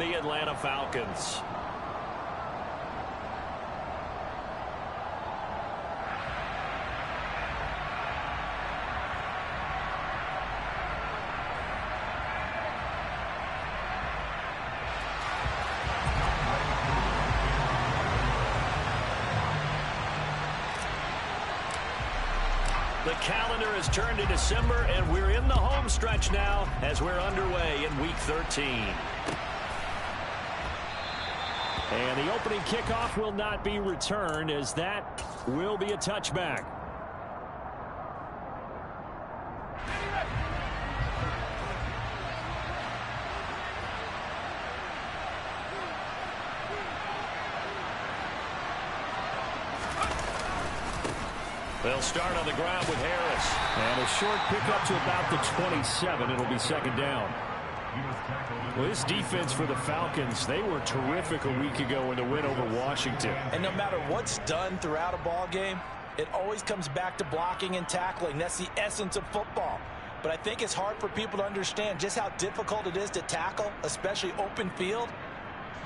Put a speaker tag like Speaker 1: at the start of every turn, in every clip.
Speaker 1: the Atlanta Falcons. The calendar has turned to December, and we're in the home stretch now as we're underway in Week 13. And the opening kickoff will not be returned, as that will be a touchback. They'll start on the ground with Harris.
Speaker 2: And a short pickup to about the 27. It'll be second down. Well, this defense for the Falcons, they were terrific a week ago in the win over Washington.
Speaker 3: And no matter what's done throughout a ball game, it always comes back to blocking and tackling. That's the essence of football. But I think it's hard for people to understand just how difficult it is to tackle, especially open field.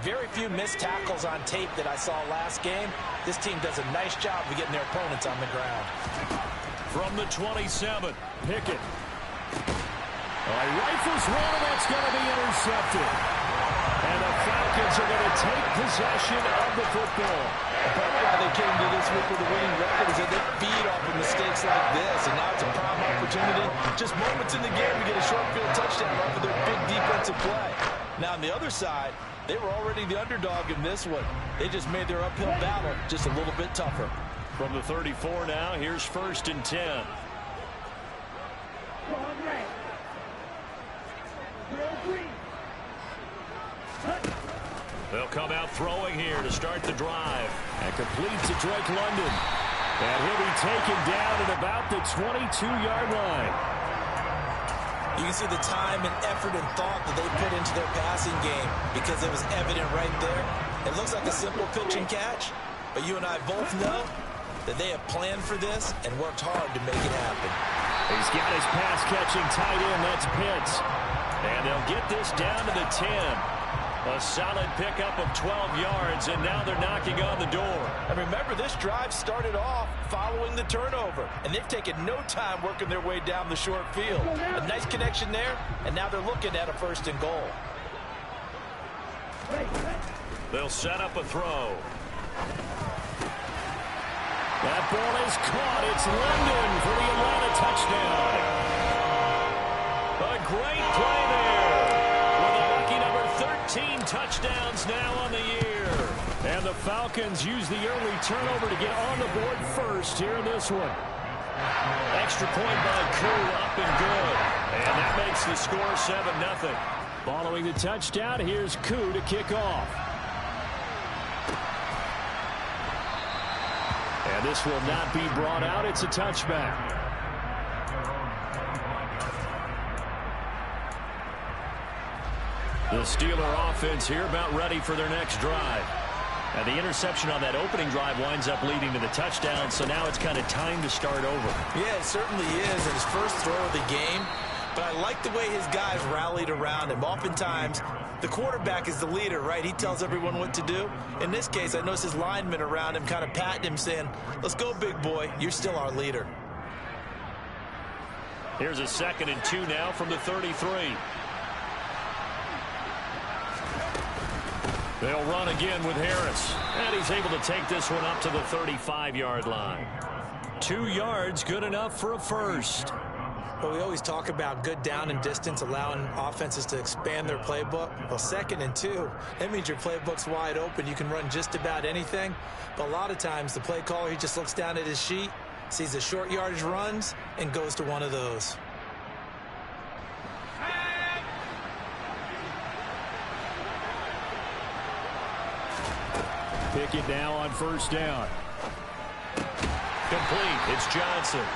Speaker 3: Very few missed tackles on tape that I saw last game. This team does a nice job of getting their opponents on the ground.
Speaker 1: From the 27, Pickett.
Speaker 2: Rifles one, that's going to be intercepted.
Speaker 1: And the Falcons are going to take possession of the football.
Speaker 3: Part of why they came to this week with a winning record is that they feed off of mistakes like this. And now it's a prime opportunity, just moments in the game, to get a short field touchdown off of their big defensive play. Now on the other side, they were already the underdog in this one. They just made their uphill battle just a little bit tougher.
Speaker 1: From the 34 now, here's 1st and 10. They'll come out throwing here to start the drive.
Speaker 2: And complete to Drake London.
Speaker 1: And he'll be taken down at about the 22-yard line.
Speaker 3: You can see the time and effort and thought that they put into their passing game because it was evident right there. It looks like a simple pitch and catch, but you and I both know that they have planned for this and worked hard to make it happen.
Speaker 1: He's got his pass-catching tight end. That's Pitts. And they'll get this down to the 10. A solid pickup of 12 yards, and now they're knocking on the door.
Speaker 3: And remember, this drive started off following the turnover, and they've taken no time working their way down the short field. A nice connection there, and now they're looking at a 1st and goal.
Speaker 1: They'll set up a throw. That ball is caught. It's London for the Atlanta touchdown. A great play there. With a lucky number 13 touchdowns now on the year. And the Falcons use the early turnover to get on the board first here in this one. Extra point by Koo, up and good. And that makes the score 7-0.
Speaker 2: Following the touchdown, here's Koo to kick off. And this will not be brought out. It's a touchback.
Speaker 1: The Steeler offense here about ready for their next drive. And the interception on that opening drive winds up leading to the touchdown, so now it's kind of time to start over.
Speaker 3: Yeah, it certainly is. His first throw of the game. But I like the way his guys rallied around him. Oftentimes, the quarterback is the leader, right? He tells everyone what to do. In this case, I noticed his linemen around him kind of patting him, saying, let's go, big boy. You're still our leader.
Speaker 1: Here's a 2nd and 2 now from the 33. They'll run again with Harris. And he's able to take this one up to the 35-yard line. 2 yards, good enough for a first.
Speaker 3: Well, we always talk about good down and distance, allowing offenses to expand their playbook. Well, 2nd and 2, that means your playbook's wide open. You can run just about anything. But a lot of times, the play caller, he just looks down at his sheet, sees the short yardage runs, and goes to one of those.
Speaker 2: Pickett now on 1st down.
Speaker 1: Complete. It's Johnson.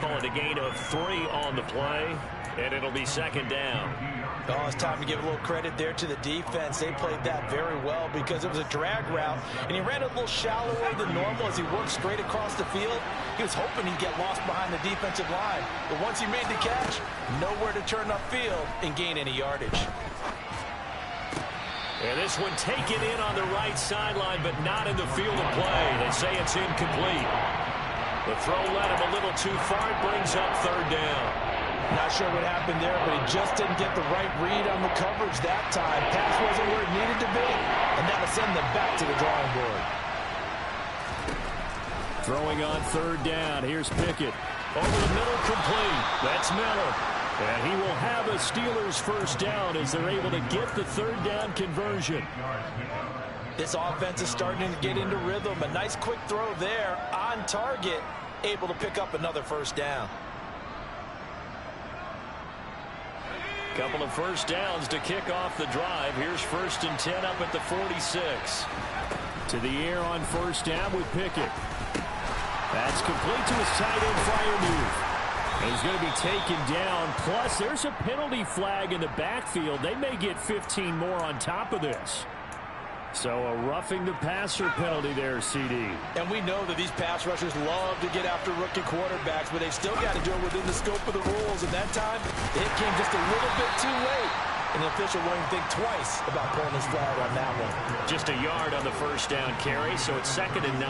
Speaker 1: Call it a gain of 3 on the play, and it'll be 2nd down.
Speaker 3: Oh, it's time to give a little credit there to the defense. They played that very well because it was a drag route, and he ran a little shallower than normal as he worked straight across the field. He was hoping he'd get lost behind the defensive line, but once he made the catch, nowhere to turn upfield and gain any yardage.
Speaker 1: This one taken in on the right sideline, but not in the field of play. They say it's incomplete. The throw led him a little too far. It brings up third down.
Speaker 3: Not sure what happened there, but he just didn't get the right read on the coverage that time. Pass wasn't where it needed to be, and that'll send them back to the drawing board.
Speaker 2: Throwing on third down. Here's Pickett.
Speaker 1: Over the middle, complete.
Speaker 2: That's Miller. And he will have a Steelers first down as they're able to get the third down conversion.
Speaker 3: This offense is starting to get into rhythm. A nice quick throw there on target, able to pick up another first down.
Speaker 2: Couple of first downs to kick off the drive. Here's 1st and 10 up at the 46. To the air on first down with Pickett. That's complete to his tight end Freiermuth. He's going to be taken down. Plus, there's a penalty flag in the backfield. They may get 15 more on top of this. So a roughing the passer penalty there, CD.
Speaker 3: And we know that these pass rushers love to get after rookie quarterbacks, but they've still got to do it within the scope of the rules. And that time, the hit came just a little bit too late. And the official won't think twice about pulling his flag on that one.
Speaker 1: Just a yard on the first down carry, so it's 2nd and 9.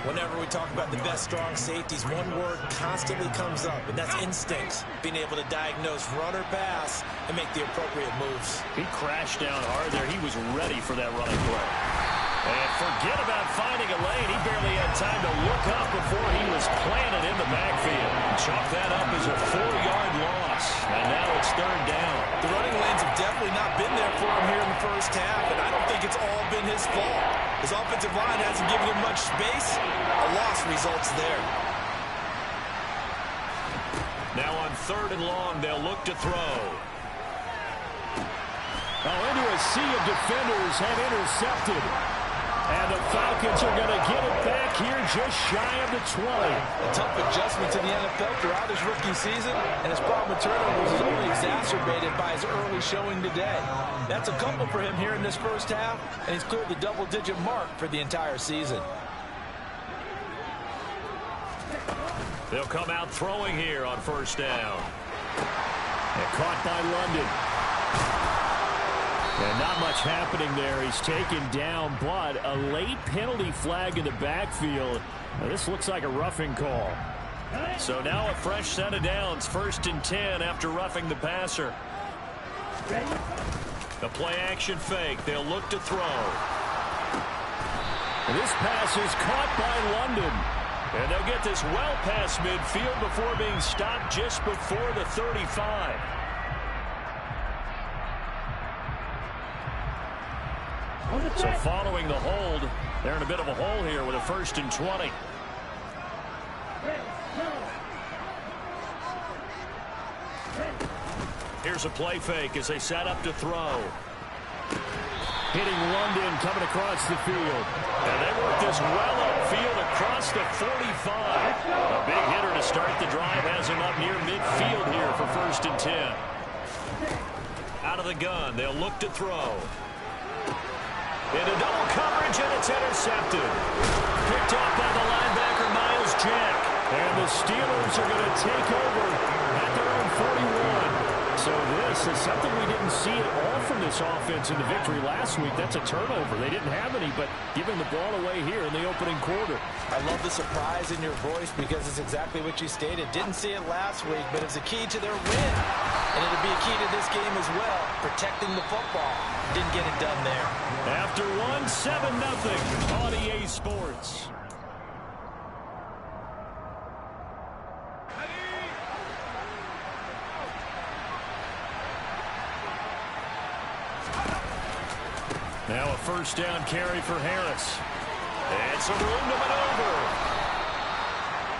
Speaker 3: Whenever we talk about the best strong safeties, one word constantly comes up, and that's instincts. Being able to diagnose run or pass and make the appropriate moves.
Speaker 1: He crashed down hard there. He was ready for that running play. And forget about finding a lane. He barely had time to look up before he was planted in the backfield. Chalk that up as a 4-yard loss. And now it's third down.
Speaker 3: The running lanes have definitely not been there for him here in the first half, and I don't think it's all been his fault. His offensive line hasn't given him much space. A loss results there.
Speaker 1: Now on 3rd and long, they'll look to throw.
Speaker 2: Into a sea of defenders have intercepted. And the Falcons are going to get it back here just shy of the 20.
Speaker 3: A tough adjustment to the NFL throughout his rookie season, and his problem with turnovers is only exacerbated by his early showing today. That's a couple for him here in this first half, and he's cleared the double-digit mark for the entire season.
Speaker 1: They'll come out throwing here on first down.
Speaker 2: And caught by London. And not much happening there. He's taken down, but a late penalty flag in the backfield. Now, this looks like a roughing call.
Speaker 1: So now a fresh set of downs. 1st and 10 after roughing the passer. The play-action fake. They'll look to throw.
Speaker 2: And this pass is caught by London.
Speaker 1: And they'll get this well past midfield before being stopped just before the 35. So following the hold, they're in a bit of a hole here with a 1st and 20. Here's a play fake as they set up to throw.
Speaker 2: Hitting London coming across the field.
Speaker 1: And they work this well upfield across the 45. A big hitter to start the drive has him up near midfield here for 1st and 10. Out of the gun, they'll look to throw. Into double coverage, and it's intercepted. Picked off by the linebacker, Miles Jack.
Speaker 2: And the Steelers are going to take over at their own 41. So this is something we didn't see at all from this offense in the victory last week. That's a turnover. They didn't have any, but giving the ball away here in the opening quarter.
Speaker 3: I love the surprise in your voice because it's exactly what you stated. Didn't see it last week, but it's a key to their win. And it'll be a key to this game as well, protecting the football. Didn't get it done there.
Speaker 2: After 1-7-0 on EA Sports.
Speaker 1: Now a first down carry for Harris. And some room to maneuver.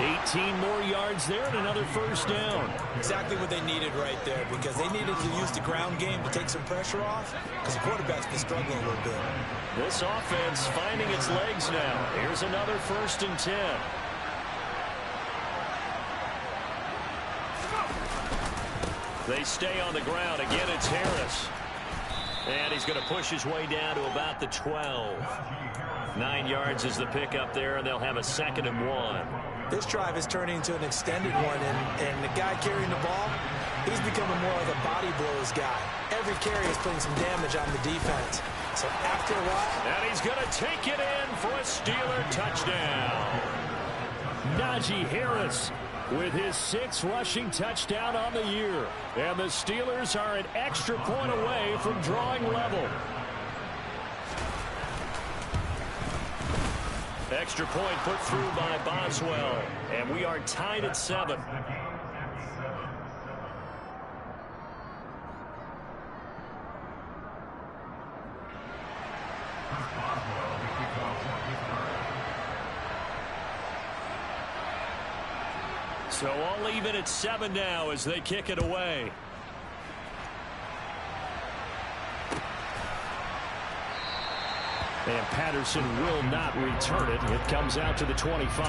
Speaker 2: 18 more yards there and another first down.
Speaker 3: Exactly what they needed right there because they needed to use the ground game to take some pressure off because the quarterback's been struggling a little bit.
Speaker 1: This offense finding its legs now. Here's another 1st and 10. They stay on the ground. Again, it's Harris. And he's going to push his way down to about the 12. 9 yards is the pickup there, and they'll have a 2nd and 1.
Speaker 3: This drive is turning into an extended one, and the guy carrying the ball, he's becoming more like a body blows guy. Every carry is putting some damage on the defense. So after a while...
Speaker 1: And he's going to take it in for a Steeler touchdown. Najee Harris with his 6th rushing touchdown on the year. And the Steelers are an extra point away from drawing level. Extra point put through by Boswell. And we are tied at 7. So all even at 7 now as they kick it away. And Patterson will not return it. It comes out to the 25.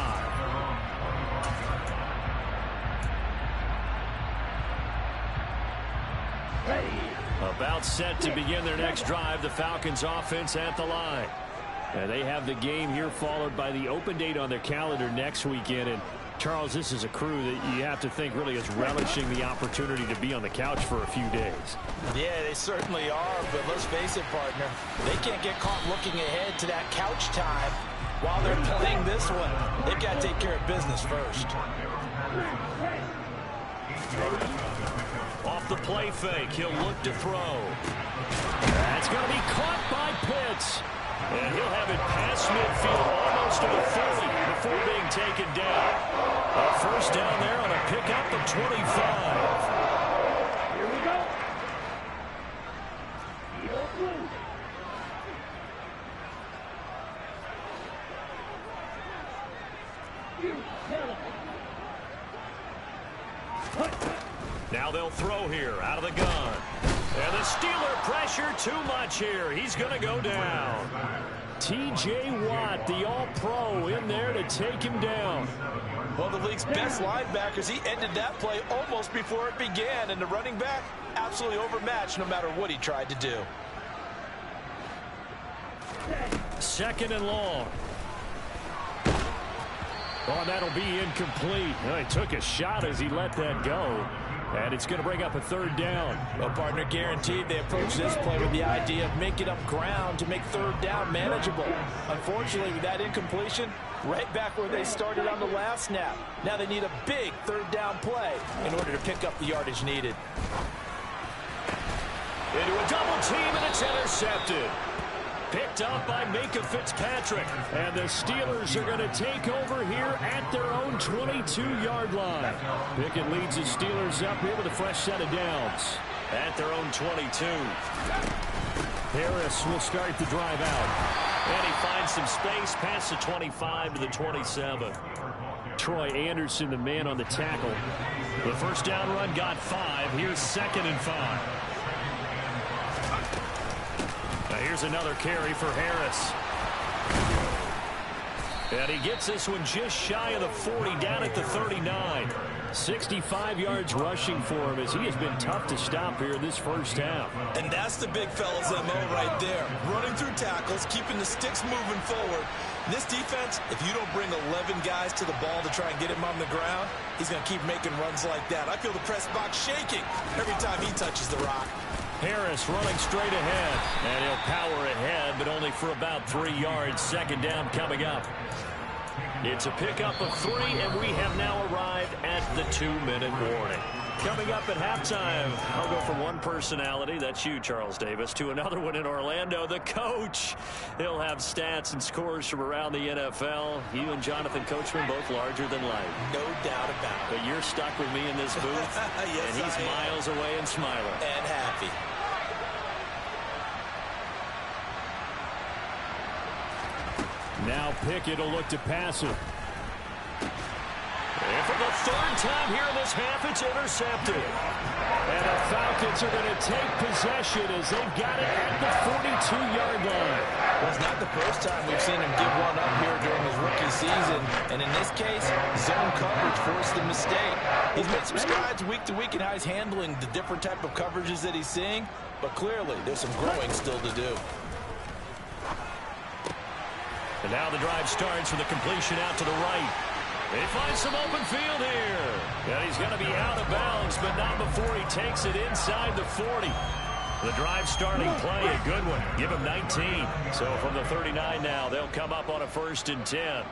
Speaker 1: About set to begin their next drive. The Falcons offense at the line. And they have the game here followed by the open date on their calendar next weekend. And Charles, this is a crew that you have to think really is relishing the opportunity to be on the couch for a few days.
Speaker 3: Yeah, they certainly are, but let's face it, partner. They can't get caught looking ahead to that couch time while they're playing this one. They've got to take care of business first.
Speaker 1: Off the play fake, he'll look to throw. That's going to be caught by Pitts. And he'll have it past midfield almost to the 40 before being taken down. A first down there on a pickup of 25.
Speaker 4: Here we go.
Speaker 1: Now they'll throw here out of the gun. And the Steeler pressure too much here. He's going to go down. T.J. Watt, the all-pro, in there to take him down.
Speaker 3: Well, the league's best linebackers, he ended that play almost before it began. And the running back, absolutely overmatched no matter what he tried to do.
Speaker 1: 2nd and long. Oh, that'll be incomplete. Well, he took a shot as he let that go. And it's going to bring up a 3rd down.
Speaker 3: Well, partner, guaranteed they approach this play with the idea of making up ground to make 3rd down manageable. Unfortunately, with that incompletion, right back where they started on the last snap. Now they need a big 3rd down play in order to pick up the yardage needed.
Speaker 1: Into a double team, and it's intercepted. Picked up by Minka Fitzpatrick. And the Steelers are going to take over here at their own 22-yard line. Pickett leads the Steelers up here with a fresh set of downs. At their own 22. Harris will start the drive out. And he finds some space past the 25 to the 27. Troy Anderson, the man on the tackle. The first down run got 5. Here's 2nd and 5. Here's another carry for Harris. And he gets this one just shy of the 40, down at the 39. 65 yards rushing for him as he has been tough to stop here this first half.
Speaker 3: And that's the big fella's MO right there. Running through tackles, keeping the sticks moving forward. This defense, if you don't bring 11 guys to the ball to try and get him on the ground, he's going to keep making runs like that. I feel the press box shaking every time he touches the rock.
Speaker 1: Harris running straight ahead. And he'll power ahead, but only for about 3 yards. 2nd down coming up. It's a pickup of 3, and we have now arrived at the 2-minute warning. Coming up at halftime, I'll go from one personality, that's you, Charles Davis, to another one in Orlando, the coach. He'll have stats and scores from around the NFL. You and Jonathan Coachman both larger than life.
Speaker 3: No doubt about it.
Speaker 1: But you're stuck with me in this booth,
Speaker 3: yes,
Speaker 1: and he's miles away and smiling.
Speaker 3: And happy.
Speaker 1: Now Pickett will look to pass it. And for the 3rd time here in this half, it's intercepted. And the Falcons are going to take possession as they've got it at the 42-yard line.
Speaker 3: Well, it's not the first time we've seen him give one up here during his rookie season. And in this case, zone coverage forced the mistake. He's made some strides week to week in how he's handling the different type of coverages that he's seeing. But clearly, there's some growing still to do.
Speaker 1: And now the drive starts with a completion out to the right. They find some open field here. And he's going to be out of bounds, but not before he takes it inside the 40.
Speaker 2: The drive starting play, a good one. Give him 19. So from the 39 now, they'll come up on a 1st and 10.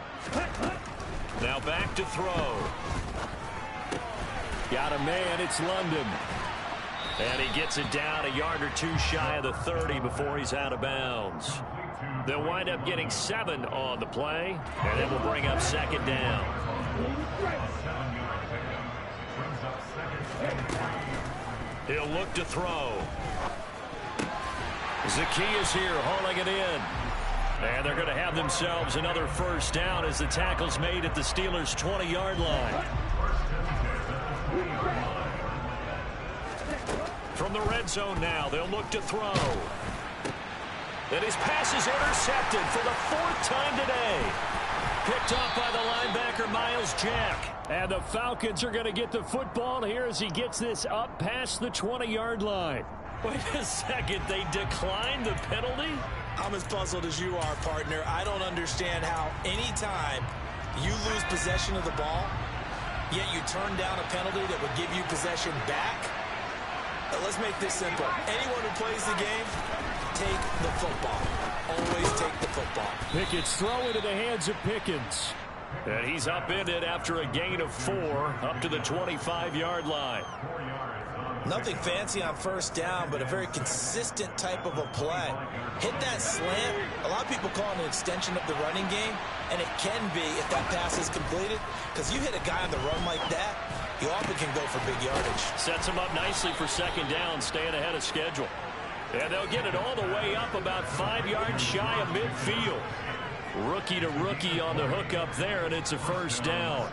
Speaker 2: Now back to throw. Got a man, it's London. And he gets it down a yard or two shy of the 30 before he's out of bounds. They'll wind up getting 7 on the play, and it will bring up 2nd down. He'll look to throw. Zacchaeus here hauling it in. And they're going to have themselves another 1st down as the tackle's made at the Steelers' 20-yard line. From the red zone now, they'll look to throw. And his pass is intercepted for the 4th time today. Picked off by the linebacker, Miles Jack. And the Falcons are going to get the football here as he gets this up past the 20-yard line. Wait a second, they declined the penalty?
Speaker 3: I'm as puzzled as you are, partner. I don't understand how any time you lose possession of the ball, yet you turn down a penalty that would give you possession back. Let's make this simple. Anyone who plays the game, take the football. Always take the football.
Speaker 2: Pickett's throw into the hands of Pickens. And he's upended after a gain of 4 up to the 25-yard line.
Speaker 3: Nothing fancy on 1st down, but a very consistent type of a play. Hit that slant. A lot of people call it an extension of the running game, and it can be if that pass is completed, because you hit a guy on the run like that, you often can go for big yardage.
Speaker 2: Sets him up nicely for 2nd down, staying ahead of schedule. And they'll get it all the way up about 5 yards shy of midfield. Rookie to rookie on the hook up there, and it's a 1st down.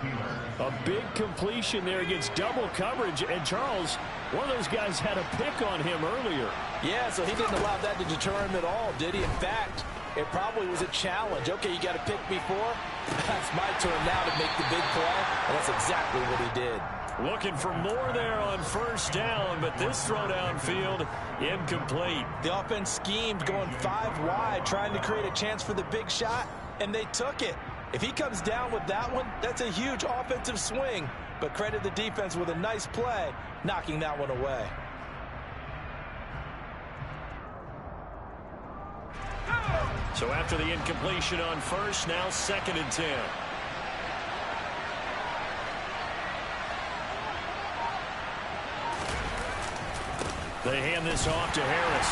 Speaker 2: A big completion there against double coverage, and Charles, one of those guys had a pick on him earlier.
Speaker 3: Yeah, so he didn't allow that to deter him at all, did he? In fact, it probably was a challenge. Okay, you got a pick before. That's my turn now to make the big play, and that's exactly what he did.
Speaker 2: Looking for more there on 1st down, but this throw downfield incomplete.
Speaker 3: The offense schemed going 5 wide, trying to create a chance for the big shot, and they took it. If he comes down with that one, that's a huge offensive swing. But credit the defense with a nice play, knocking that one away.
Speaker 2: So after the incompletion on 1st, now 2nd and 10. They hand this off to Harris.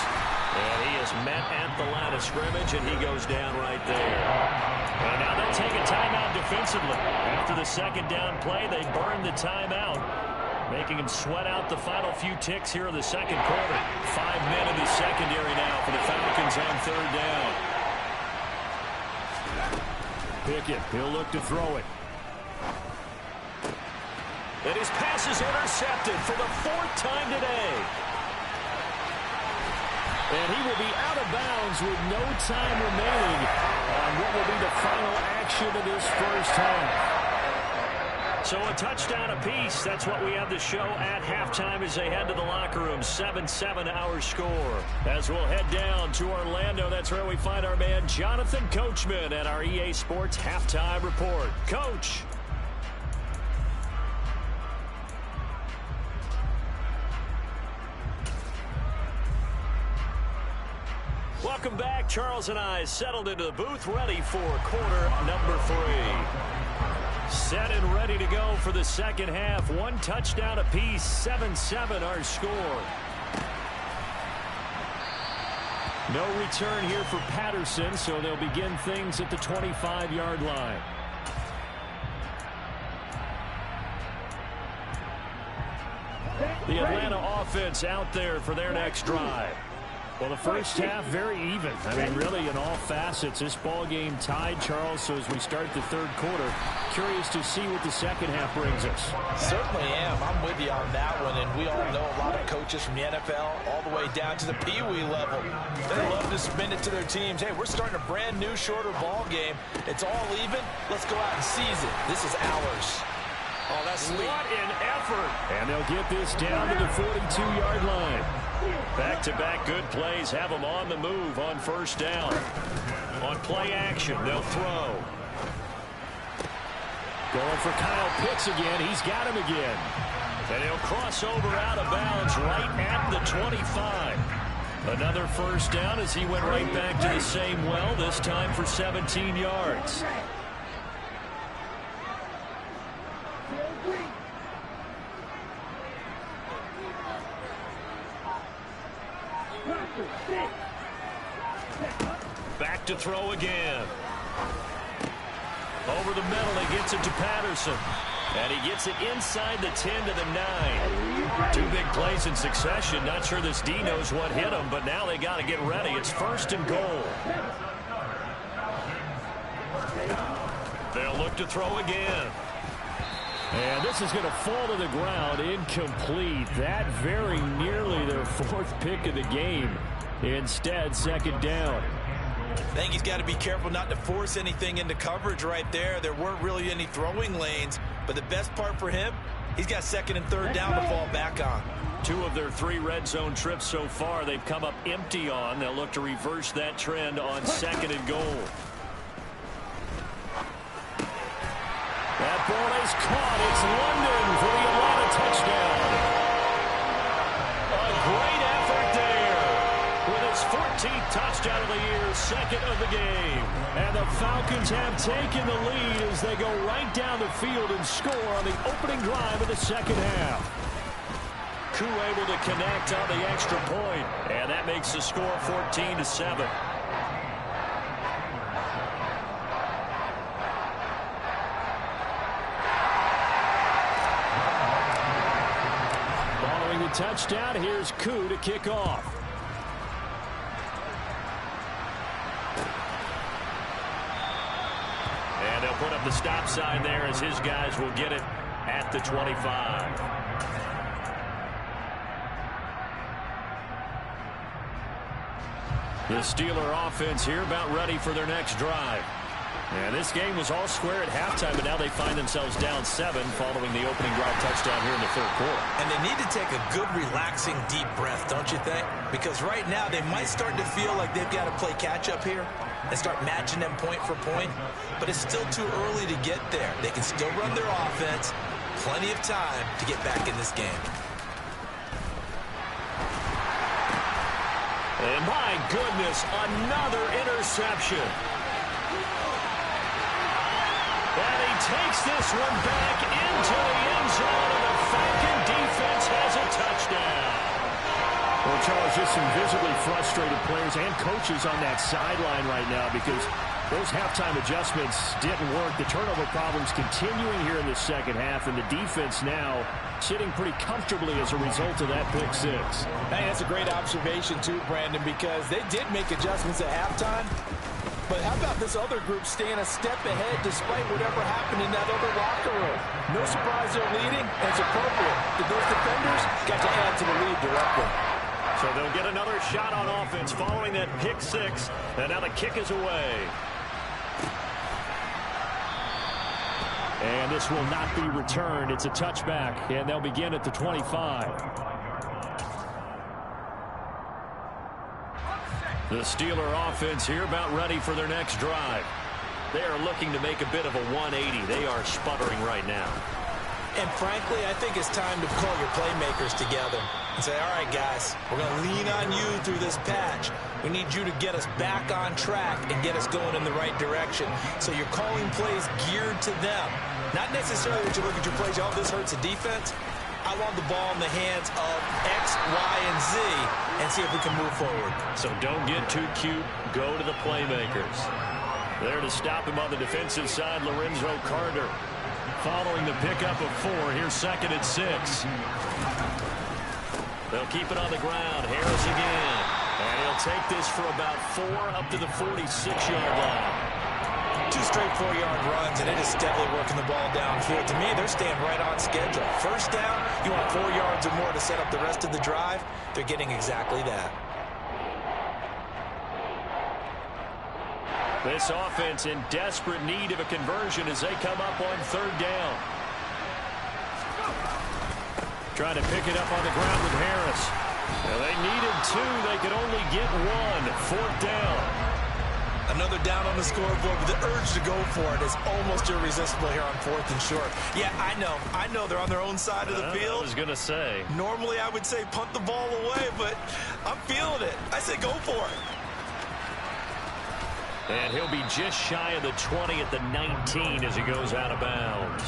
Speaker 2: And he is met at the line of scrimmage, and he goes down right there. And now they'll take a timeout defensively. After the 2nd down play, they burn the timeout, making him sweat out the final few ticks here in the 2nd quarter. 5 men in the secondary now for the Falcons on 3rd down. Pickett, he'll look to throw it. And his pass is intercepted for the 4th time today. And he will be out of bounds with no time remaining on what will be the final action of this 1st half. So a touchdown apiece. That's what we have to show at halftime as they head to the locker room. 7-7 our score. As we'll head down to Orlando, that's where we find our man Jonathan Coachman at our EA Sports Halftime Report. Coach. Welcome back. Charles and I settled into the booth, ready for quarter number 3. Set and ready to go for the 2nd half. 1 touchdown apiece, 7-7 our score. No return here for Patterson, so they'll begin things at the 25-yard line. The Atlanta offense out there for their next drive. Well, the 1st half, very even. I mean, really, in all facets, this ball game tied, Charles. So as we start the 3rd quarter, curious to see what the 2nd half brings us.
Speaker 3: Certainly am. I'm with you on that one. And we all know a lot of coaches from the NFL all the way down to the Pee-wee level. They love to spin it to their teams. Hey, we're starting a brand new, shorter ball game. It's all even. Let's go out and seize it. This is ours. Oh, that's sweet.
Speaker 2: What an effort. And they'll get this down to the 42-yard line. Back-to-back good plays have them on the move on 1st down. On play action, they'll throw. Going for Kyle Pitts again. He's got him again. And he'll cross over out of bounds right at the 25. Another first down as he went right back to the same well, this time for 17 yards. Back to throw again. Over the middle, he gets it to Patterson. And he gets it inside the 10 to the 9. Two big plays in succession. Not sure this D knows what hit him, but now they got to get ready. It's first and goal. They'll look to throw again.
Speaker 1: And this is going to fall to the ground incomplete. That very nearly their fourth pick of the game. Instead, second down.
Speaker 3: I think he's got to be careful not to force anything into coverage right there. There weren't really any throwing lanes, but the best part for him, he's got second and third down to fall back on.
Speaker 2: Two of their three red zone trips so far, they've come up empty on. They'll look to reverse that trend on second and goal.
Speaker 1: That ball is caught. It's London for the Atlanta touchdown.
Speaker 2: A great effort there. With his 14th touchdown of the year, second of the game.
Speaker 1: And the Falcons have taken the lead as they go right down the field and score on the opening drive of the second half.
Speaker 2: Koo able to connect on the extra point, and that makes the score 14-7.
Speaker 1: Following the touchdown, here's Koo to kick off.
Speaker 2: And they'll put up the stop sign there as his guys will get it at the 25. The Steeler offense here about ready for their next drive. And this game was all square at halftime, but now they find themselves down 7 following the opening drive touchdown here in the third quarter.
Speaker 3: And they need to take a good, relaxing, deep breath, don't you think? Because right now they might start to feel like they've got to play catch-up here and start matching them point for point. But it's still too early to get there. They can still run their offense. Plenty of time to get back in this game.
Speaker 2: And my goodness, another interception. And he takes this one back into the end zone, and the Falcon defense has a touchdown.
Speaker 1: Well, Charles, just some visibly frustrated players and coaches on that sideline right now because those halftime adjustments didn't work. The turnover problems continuing here in the second half, and the defense now sitting pretty comfortably as a result of that pick six.
Speaker 3: Hey, that's a great observation, too, Brandon, because they did make adjustments at halftime. But how about this other group staying a step ahead despite whatever happened in that other locker room? No surprise they're leading, and it's appropriate. Those defenders got to add to the lead directly.
Speaker 2: So they'll get another shot on offense following that pick six, and now the kick is away.
Speaker 1: And this will not be returned. It's a touchback, and they'll begin at the 25.
Speaker 2: The Steeler offense here about ready for their next drive. They are looking to make a bit of a 180. They are sputtering right now.
Speaker 3: And frankly, I think it's time to call your playmakers together and say, all right, guys, we're going to lean on you through this patch. We need you to get us back on track and get us going in the right direction. So you're calling plays geared to them. Not necessarily that you look at your plays, oh, this hurts the defense. I want the ball in the hands of X, Y, and Z and see if we can move forward.
Speaker 2: So don't get too cute. Go to the playmakers. There to stop him on the defensive side, Lorenzo Carter. Following the pickup of 4, here's second and 6. They'll keep it on the ground. Harris again. And he'll take this for about 4 up to the 46-yard line.
Speaker 3: 2 straight 4-yard runs, and it is steadily working the ball downfield. To me, they're staying right on schedule. First down, you want 4 yards or more to set up the rest of the drive. They're getting exactly that.
Speaker 2: This offense in desperate need of a conversion as they come up on third down. Trying to pick it up on the ground with Harris. Well, they needed 2. They could only get 1. Fourth down.
Speaker 3: Another down on the scoreboard, but the urge to go for it is almost irresistible here on 4th and short. Yeah, I know they're on their own side of the field.
Speaker 2: I was going to say.
Speaker 3: Normally I would say punt the ball away, but I'm feeling it. I say go for it.
Speaker 2: And he'll be just shy of the 20 at the 19 as he goes out of bounds.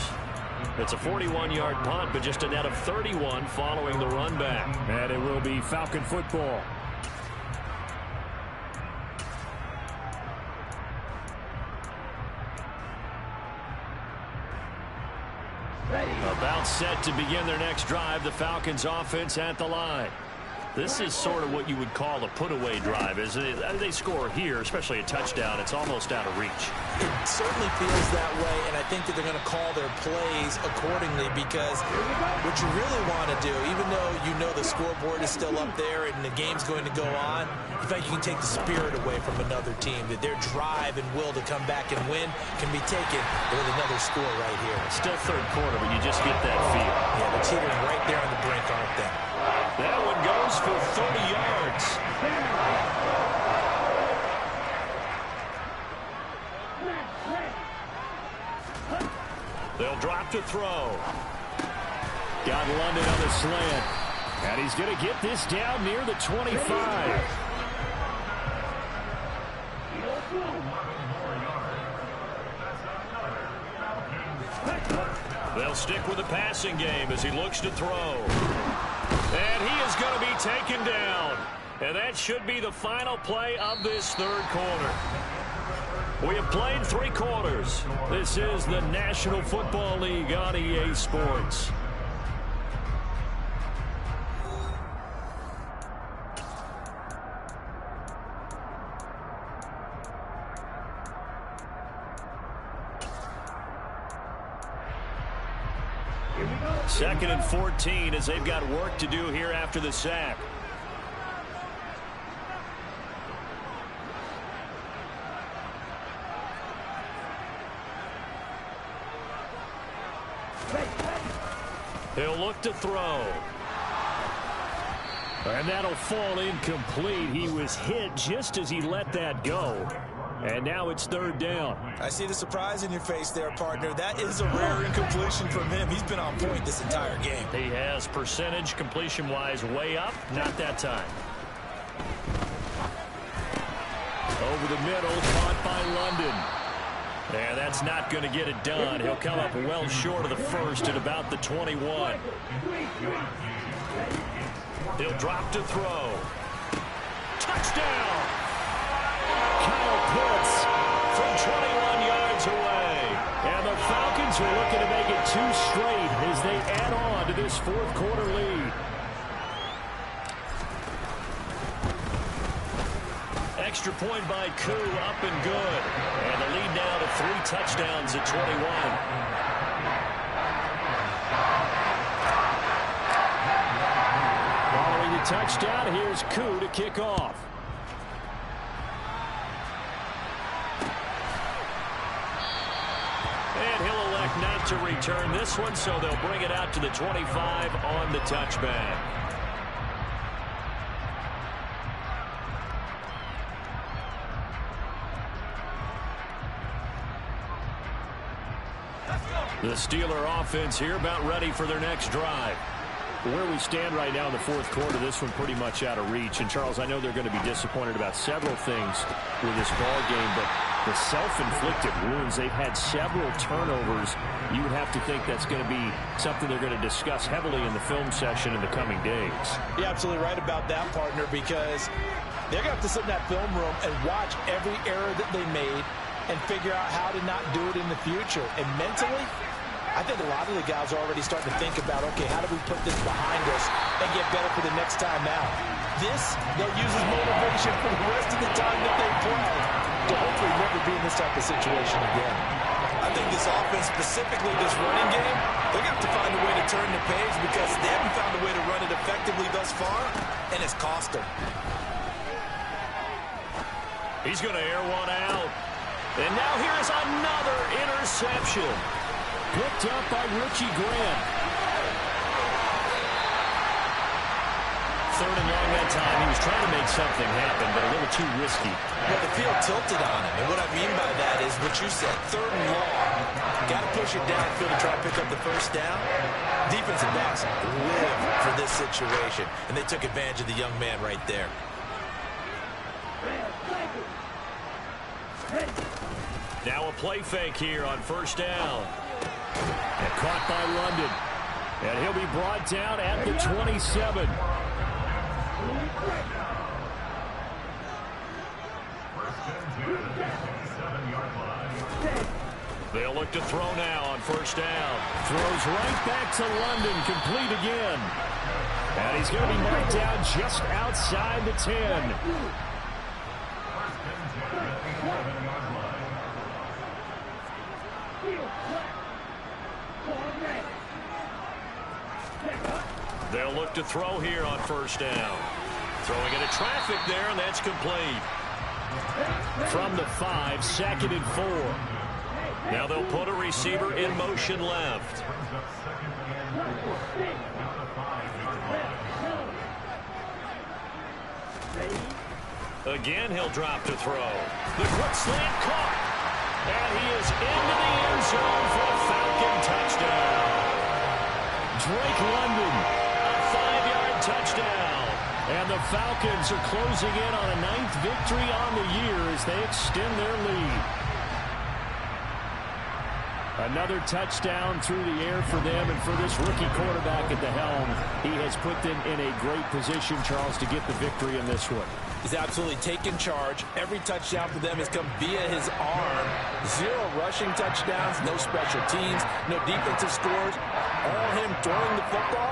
Speaker 2: It's a 41-yard punt, but just a net of 31 following the run back.
Speaker 1: And it will be Falcon football.
Speaker 2: About set to begin their next drive, the Falcons offense at the line. This is sort of what you would call a put-away drive. As they score here, especially a touchdown, it's almost out of reach.
Speaker 3: It certainly feels that way, and I think that they're going to call their plays accordingly because what you really want to do, even though you know the scoreboard is still up there and the game's going to go on, in fact, you can take the spirit away from another team, that their drive and will to come back and win can be taken with another score right here.
Speaker 2: Still third quarter, but you just get that feel.
Speaker 3: Yeah, they're teetering right there on the brink, aren't they?
Speaker 2: That one goes for 30 yards. They'll drop to throw.
Speaker 1: Got London on the slant. And he's going to get this down near the 25.
Speaker 2: They'll stick with the passing game as he looks to throw. And he is going to be taken down. And that should be the final play of this third quarter. We have played 3 quarters. This is the National Football League on EA Sports. Second and 14 as they've got work to do here after the sack. He'll look to throw.
Speaker 1: And that'll fall incomplete. He was hit just as he let that go. And now it's third down.
Speaker 3: I see the surprise in your face there, partner. That is a rare incompletion from him. He's been on point this entire game.
Speaker 2: He has percentage completion-wise way up. Not that time.
Speaker 1: Over the middle, caught by London.
Speaker 2: And that's not going to get it done. He'll come up well short of the first at about the 21. He'll drop to throw. Touchdown!
Speaker 1: Kyle Pitts
Speaker 2: From 21 yards away.
Speaker 1: And the Falcons are looking to make it 2 straight as they add on to this fourth quarter lead.
Speaker 2: Extra point by Koo, up and good. And the lead now to 3 touchdowns at 21.
Speaker 1: Following the touchdown, here's Koo to kick off.
Speaker 2: And he'll elect not to return this one, so they'll bring it out to the 25 on the touchback. The Steeler offense here about ready for their next drive.
Speaker 1: Where we stand right now in the fourth quarter, this one pretty much out of reach. And, Charles, I know they're going to be disappointed about several things with this ball game, but the self-inflicted wounds, they've had several turnovers. You would have to think that's going to be something they're going to discuss heavily in the film session in the coming days.
Speaker 3: You're absolutely right about that, partner, because they're going to have to sit in that film room and watch every error that they made and figure out how to not do it in the future. And mentally, I think a lot of the guys are already starting to think about, okay, how do we put this behind us and get better for the next time out? This, they'll use as motivation for the rest of the time that they play to hopefully never be in this type of situation again. I think this offense, specifically this running game, they're going to have to find a way to turn the page because they haven't found a way to run it effectively thus far, and it's cost them.
Speaker 2: He's going to air one out. And now here's another interception.
Speaker 1: Picked up by Richie Grant.
Speaker 2: Third and long that time, he was trying to make something happen, but a little too risky.
Speaker 3: Well, the field tilted on him, and what I mean by that is what you said, 3rd and long. Got to push it downfield to try to pick up the first down. Defensive backs live for this situation, and they took advantage of the young man right there.
Speaker 2: Now a play fake here on 1st down. And caught by London. And he'll be brought down at the 27. They'll look to throw now on 1st down. Throws right back to London, complete again. And he's going to be marked down just outside the 10. They'll look to throw here on 1st down. Throwing into traffic there, and that's complete. From the 5, 2nd and 4. Now they'll put a receiver in motion left. Again, he'll drop to throw. The quick slant caught. And he is into the end zone for a Falcon touchdown. Drake London, a 5-yard touchdown. And the Falcons are closing in on a 9th victory on the year as they extend their lead. Another touchdown through the air for them, and for this rookie quarterback at the helm, he has put them in a great position, Charles, to get the victory in this one.
Speaker 3: He's absolutely taken charge. Every touchdown for them has come via his arm. 0 rushing touchdowns, no special teams, no defensive scores. All him throwing the football.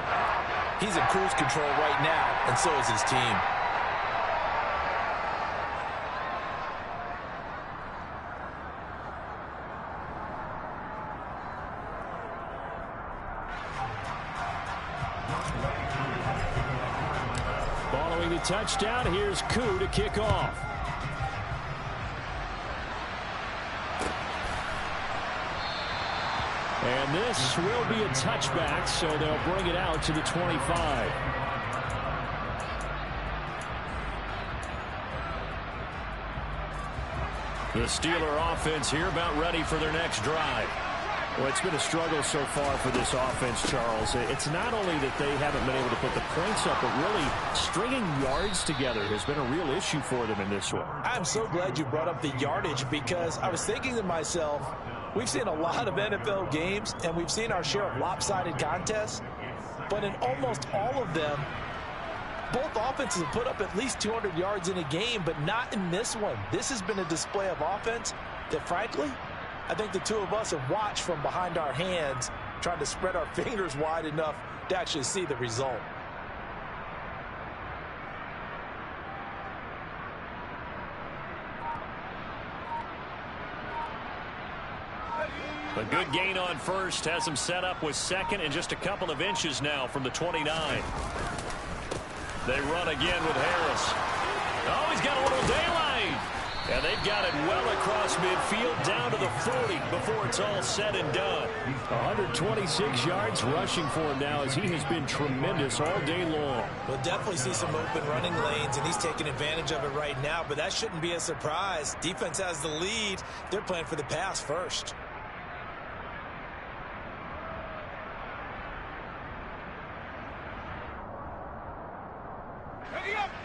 Speaker 3: He's in cruise control right now, and so is his team.
Speaker 2: Following the touchdown, here's Koo to kick off. And this will be a touchback, so they'll bring it out to the 25. The Steeler offense here about ready for their next drive. Well, it's been a struggle so far for this offense, Charles. It's not only that they haven't been able to put the points up, but really stringing yards together has been a real issue for them in this one.
Speaker 3: I'm so glad you brought up the yardage, because I was thinking to myself, we've seen a lot of NFL games, and we've seen our share of lopsided contests, but in almost all of them, both offenses have put up at least 200 yards in a game, but not in this one. This has been a display of offense that, frankly, I think the two of us have watched from behind our hands, trying to spread our fingers wide enough to actually see the result.
Speaker 2: A good gain on first has him set up with second and just a couple of inches now from the 29. They run again with Harris. Oh, he's got a little daylight. And they've got it well across midfield down to the 40 before it's all said and done. 126 yards rushing for him now, as he has been tremendous all day long.
Speaker 3: We'll definitely see some open running lanes, and he's taking advantage of it right now, but that shouldn't be a surprise. Defense has the lead. They're playing for the pass first.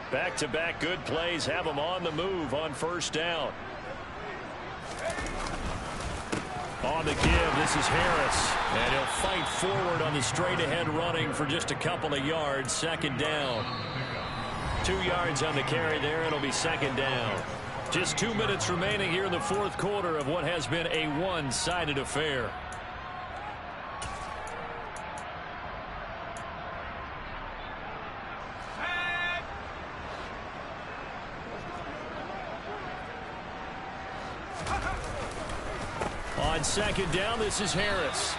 Speaker 2: Back-to-back good plays have them on the move on first down. On the give, this is Harris. And he'll fight forward on the straight-ahead running for just a couple of yards. Second down. 2 yards on the carry there. It'll be second down. Just 2 minutes remaining here in the fourth quarter of what has been a one-sided affair. On second down, this is Harris.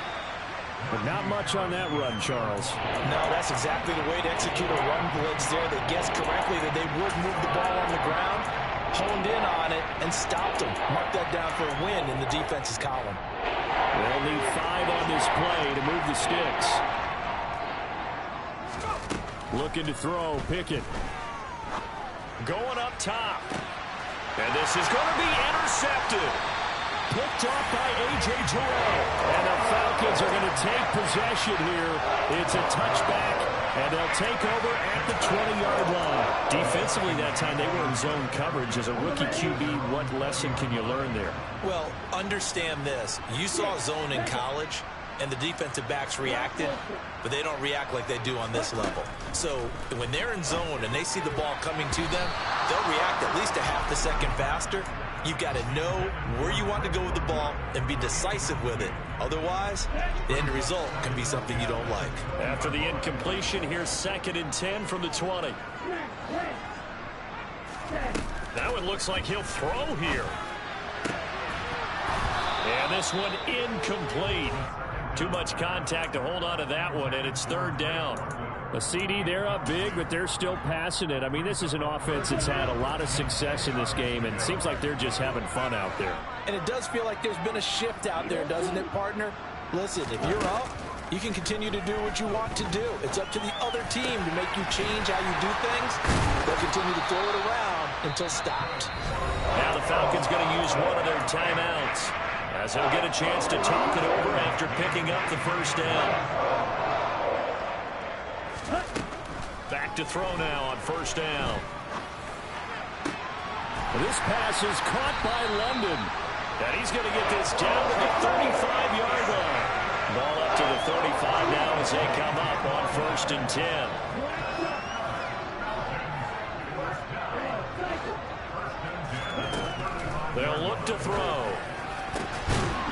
Speaker 2: But not much on that run, Charles.
Speaker 3: No, that's exactly the way to execute a run blitz there. They guessed correctly that they would move the ball on the ground, honed in on it, and stopped them. Mark that down for a win in the defense's column.
Speaker 2: They'll need 5 on this play to move the sticks. Looking to throw, Pickett. Going up top. And this is going to be intercepted. Picked off by A.J. Terrell. And the Falcons are going to take possession here. It's a touchback, and they'll take over at the 20-yard line. Defensively that time, they were in zone coverage. As a rookie QB, what lesson can you learn there?
Speaker 3: Well, understand this. You saw zone in college, and the defensive backs reacted, but they don't react like they do on this level. So when they're in zone and they see the ball coming to them, they'll react at least a half a second faster. You've got to know where you want to go with the ball and be decisive with it. Otherwise, the end result can be something you don't like.
Speaker 2: After the incompletion, here's 2nd and 10 from the 20. That one looks like he'll throw here. And this one incomplete. Too much contact to hold on to that one, and it's 3rd down. A CD, they're up big, but they're still passing it. I mean, this is an offense that's had a lot of success in this game, and it seems like they're just having fun out there.
Speaker 3: And it does feel like there's been a shift out there, doesn't it, partner? Listen, if you're up, you can continue to do what you want to do. It's up to the other team to make you change how you do things. They'll continue to throw it around until stopped.
Speaker 2: Now the Falcons going to use one of their timeouts, as they'll get a chance to talk it over after picking up the 1st down. Back to throw now on 1st down.
Speaker 1: This pass is caught by London.
Speaker 2: And he's going to get this down to the 35-yard line. Ball up to the 35 now as they come up on 1st and 10. They'll look to throw.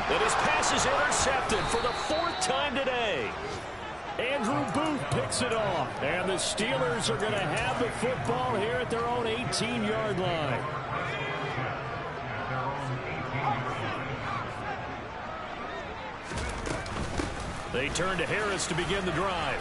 Speaker 2: And his pass is intercepted for the 4th time today.
Speaker 1: Andrew Booth picks it off.
Speaker 2: And the Steelers are going to have the football here at their own 18-yard line. They turn to Harris to begin the drive.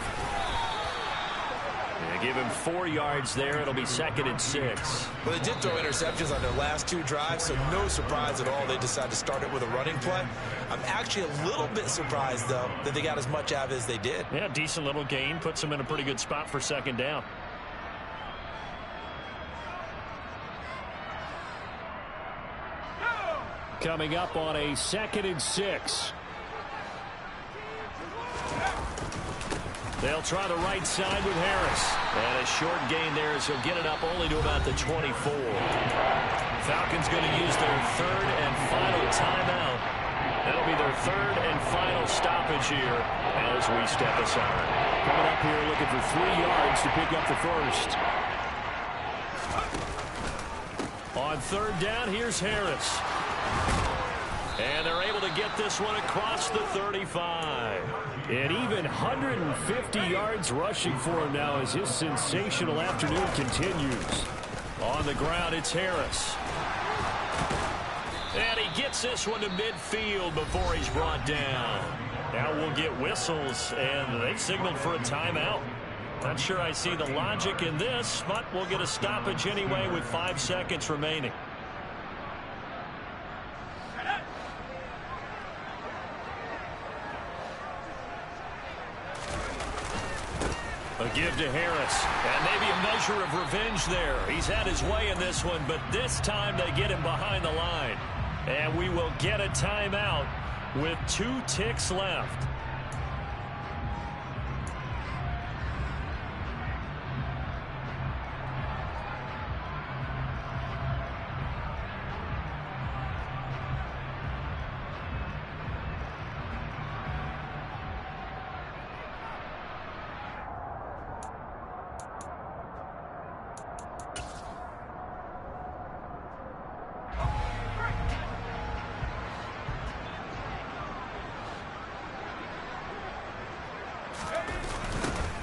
Speaker 2: They give him 4 yards there. It'll be 2nd and 6.
Speaker 3: Well, they did throw interceptions on their last 2 drives, so no surprise at all they decided to start it with a running play. I'm actually a little bit surprised, though, that they got as much out of it as they did.
Speaker 2: Yeah, decent little gain. Puts them in a pretty good spot for 2nd down.
Speaker 1: Coming up on a 2nd and 6.
Speaker 2: They'll try the right side with Harris. And a short gain there as he'll get it up only to about the 24. Falcons going to use their 3rd and final timeout. That'll be their 3rd and final stoppage here as we step aside.
Speaker 1: Coming up here looking for 3 yards to pick up the 1st.
Speaker 2: On 3rd down, here's Harris. And they're able to get this one across the 35.
Speaker 1: And even 150 yards rushing for him now as his sensational afternoon continues.
Speaker 2: On the ground, it's Harris. And he gets this one to midfield before he's brought down. Now we'll get whistles, and they signaled for a timeout. Not sure I see the logic in this, but we'll get a stoppage anyway with 5 seconds remaining. A give to Harris, and maybe a measure of revenge there. He's had his way in this one, but this time they get him behind the line. And we will get a timeout with 2 ticks left.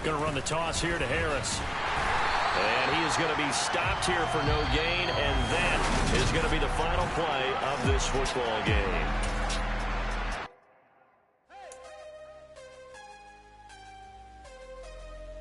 Speaker 2: Going to run the toss here to Harris. And he is going to be stopped here for no gain, and that is going to be the final play of this football game.